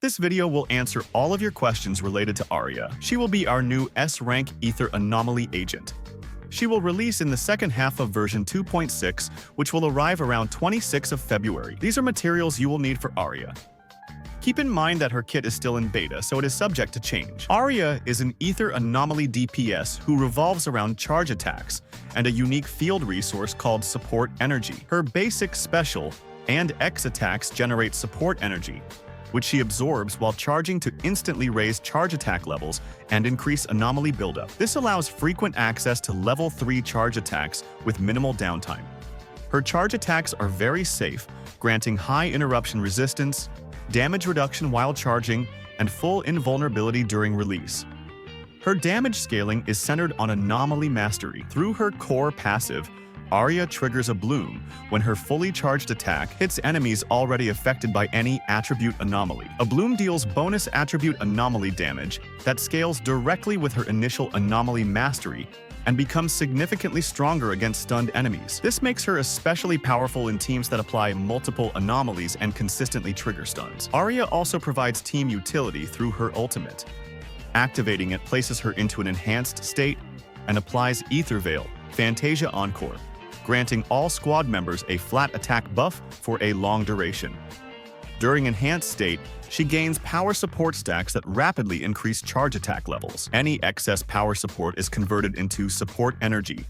This video will answer all of your questions related to Aria. She will be our new S-rank Ether Anomaly agent. She will release in the second half of version 2.6, which will arrive around 26th of February. These are materials you will need for Aria. Keep in mind that her kit is still in beta, so it is subject to change. Aria is an Ether Anomaly DPS who revolves around charge attacks and a unique field resource called Support Energy. Her basic special and X attacks generate support energy, which she absorbs while charging to instantly raise charge attack levels and increase anomaly buildup. This allows frequent access to level 3 charge attacks with minimal downtime. Her charge attacks are very safe, granting high interruption resistance, damage reduction while charging, and full invulnerability during release. Her damage scaling is centered on Anomaly Mastery. Through her core passive, Aria triggers Abloom when her fully charged attack hits enemies already affected by any attribute anomaly. Abloom deals bonus attribute anomaly damage that scales directly with her initial Anomaly Mastery and becomes significantly stronger against stunned enemies. This makes her especially powerful in teams that apply multiple anomalies and consistently trigger stuns. Aria also provides team utility through her ultimate. Activating it places her into an enhanced state and applies Ether Veil, Fantasia Encore, granting all squad members a flat attack buff for a long duration. During enhanced state, she gains power support stacks that rapidly increase charge attack levels. Any excess power support is converted into support energy,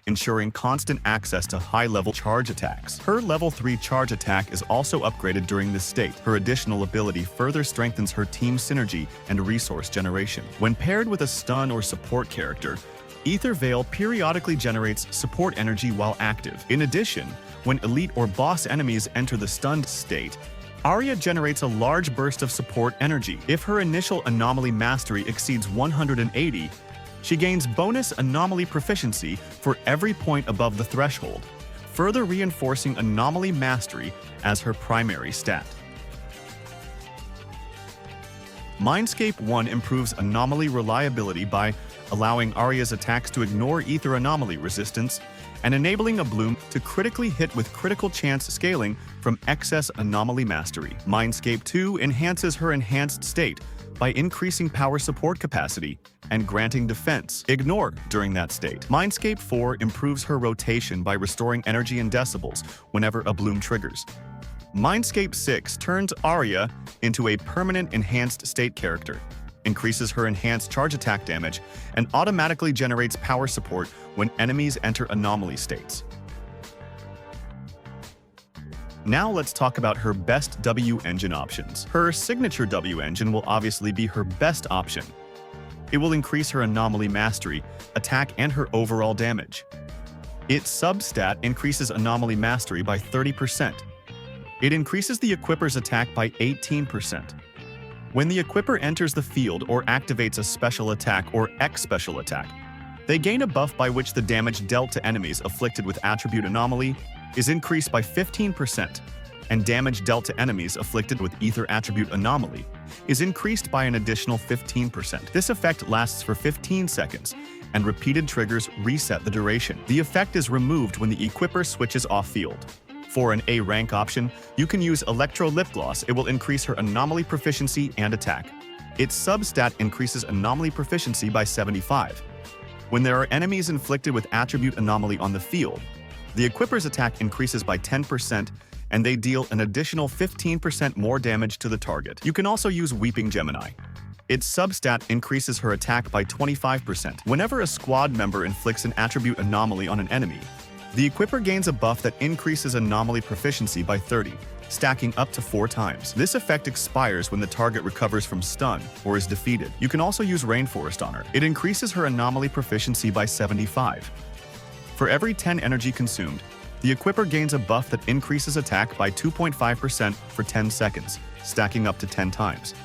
ensuring constant access to high-level charge attacks. Her level 3 charge attack is also upgraded during this state. Her additional ability further strengthens her team synergy and resource generation. When paired with a stun or support character, Ether Veil periodically generates support energy while active. In addition, when elite or boss enemies enter the stunned state, Aria generates a large burst of support energy. If her initial Anomaly Mastery exceeds 180, she gains bonus Anomaly Proficiency for every point above the threshold, further reinforcing Anomaly Mastery as her primary stat. Mindscape 1 improves anomaly reliability by allowing Aria's attacks to ignore Ether Anomaly resistance and enabling Abloom to critically hit with critical chance scaling from excess Anomaly Mastery. Mindscape 2 enhances her enhanced state by increasing power support capacity and granting defense ignore during that state. Mindscape 4 improves her rotation by restoring energy and decibels whenever Abloom triggers. Mindscape 6 turns Aria into a permanent enhanced state character, increases her enhanced charge attack damage, and automatically generates power support when enemies enter anomaly states. Now let's talk about her best W engine options. Her signature W engine will obviously be her best option. It will increase her Anomaly Mastery, attack, and her overall damage. Its substat increases Anomaly Mastery by 30%. It increases the equipper's attack by 18%. When the equipper enters the field or activates a special attack or X special attack, they gain a buff by which the damage dealt to enemies afflicted with attribute anomaly is increased by 15%, and damage dealt to enemies afflicted with ether attribute anomaly is increased by an additional 15%. This effect lasts for 15 seconds, and repeated triggers reset the duration. The effect is removed when the equipper switches off-field. For an A rank option, you can use Electro Lip Gloss. It will increase her Anomaly Proficiency and attack. Its substat increases Anomaly Proficiency by 75. When there are enemies inflicted with attribute anomaly on the field, the equipper's attack increases by 10%, and they deal an additional 15% more damage to the target. You can also use Weeping Gemini. Its substat increases her attack by 25%. Whenever a squad member inflicts an attribute anomaly on an enemy, the equipper gains a buff that increases Anomaly Proficiency by 30, stacking up to 4 times. This effect expires when the target recovers from stun or is defeated. You can also use Rainforest on her. It increases her Anomaly Proficiency by 75. For every 10 energy consumed, the equipper gains a buff that increases attack by 2.5% for 10 seconds, stacking up to 10 times.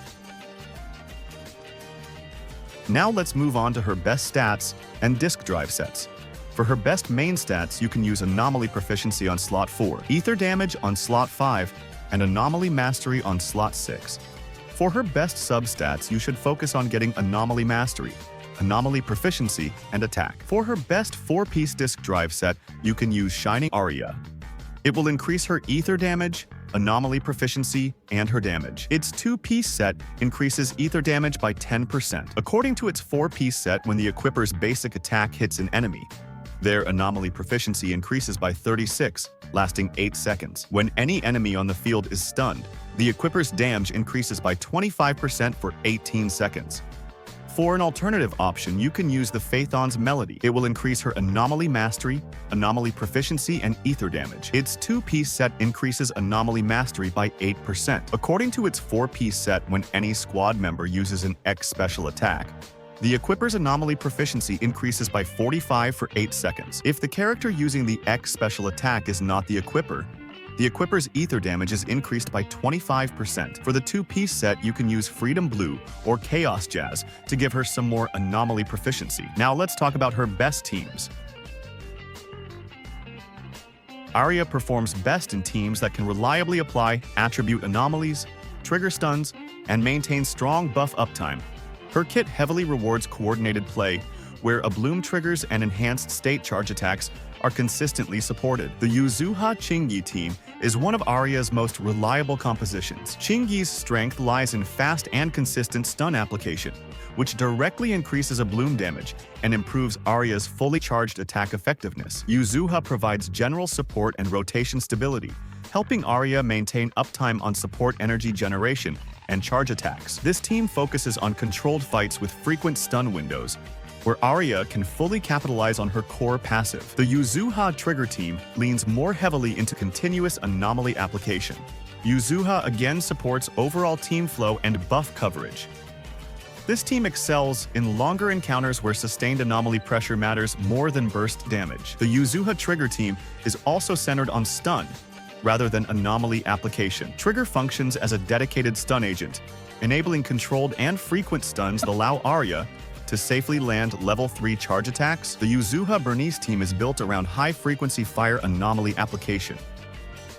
Now let's move on to her best stats and disk drive sets. For her best main stats, you can use Anomaly Proficiency on slot 4, Ether Damage on slot 5, and Anomaly Mastery on slot 6. For her best substats, you should focus on getting Anomaly Mastery, Anomaly Proficiency, and Attack. For her best 4-piece disk drive set, you can use Shining Aria. It will increase her Ether Damage, Anomaly Proficiency, and her damage. Its 2-piece set increases ether damage by 10%. According to its 4-piece set, when the equipper's basic attack hits an enemy, their Anomaly Proficiency increases by 36, lasting 8 seconds. When any enemy on the field is stunned, the equipper's damage increases by 25% for 18 seconds. For an alternative option, you can use the Phaethon's Melody. It will increase her Anomaly Mastery, Anomaly Proficiency, and Ether damage. Its 2-piece set increases Anomaly Mastery by 8%. According to its 4-piece set, when any squad member uses an X special attack, the equipper's Anomaly Proficiency increases by 45 for 8 seconds. If the character using the X special attack is not the equipper's ether damage is increased by 25%. For the 2-piece set, you can use Freedom Blue or Chaos Jazz to give her some more Anomaly Proficiency. Now let's talk about her best teams. Aria performs best in teams that can reliably apply attribute anomalies, trigger stuns, and maintain strong buff uptime. Her kit heavily rewards coordinated play, where Abloom triggers and enhanced state charge attacks are consistently supported. The Yuzuha Chingy team is one of Aria's most reliable compositions. Chingy's strength lies in fast and consistent stun application, which directly increases Abloom damage and improves Aria's fully charged attack effectiveness. Yuzuha provides general support and rotation stability, helping Aria maintain uptime on support energy generation and charge attacks. This team focuses on controlled fights with frequent stun windows, where Aria can fully capitalize on her core passive. The Yuzuha trigger team leans more heavily into continuous anomaly application. Yuzuha again supports overall team flow and buff coverage. This team excels in longer encounters where sustained anomaly pressure matters more than burst damage. The Yuzuha trigger team is also centered on stun, rather than anomaly application. Trigger functions as a dedicated stun agent, enabling controlled and frequent stuns that allow Aria to safely land level 3 charge attacks. The Yuzuha Bernice team is built around high-frequency fire anomaly application.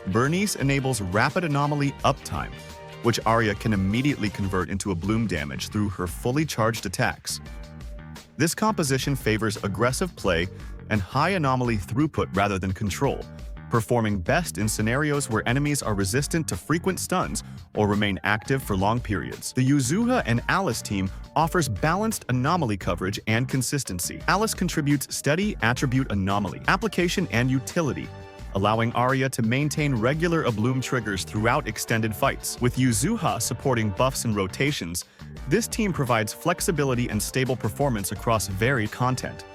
Bernice enables rapid anomaly uptime, which Aria can immediately convert into Abloom damage through her fully charged attacks. This composition favors aggressive play and high anomaly throughput rather than control, performing best in scenarios where enemies are resistant to frequent stuns or remain active for long periods. The Yuzuha and Alice team offers balanced anomaly coverage and consistency. Alice contributes steady attribute anomaly application and utility, allowing Aria to maintain regular Abloom triggers throughout extended fights. With Yuzuha supporting buffs and rotations, this team provides flexibility and stable performance across varied content.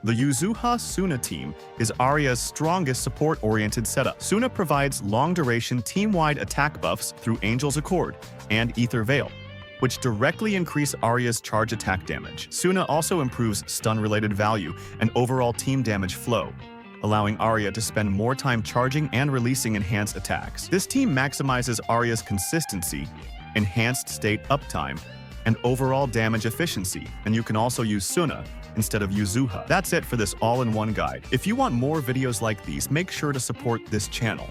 The Yuzuha Suna team is Aria's strongest support-oriented setup. Suna provides long-duration team-wide attack buffs through Angel's Accord and Ether Veil, which directly increase Aria's charge attack damage. Suna also improves stun-related value and overall team damage flow, allowing Aria to spend more time charging and releasing enhanced attacks. This team maximizes Aria's consistency, enhanced state uptime, and overall damage efficiency, and you can also use Suna instead of Yuzuha. That's it for this all-in-one guide. If you want more videos like these, make sure to support this channel.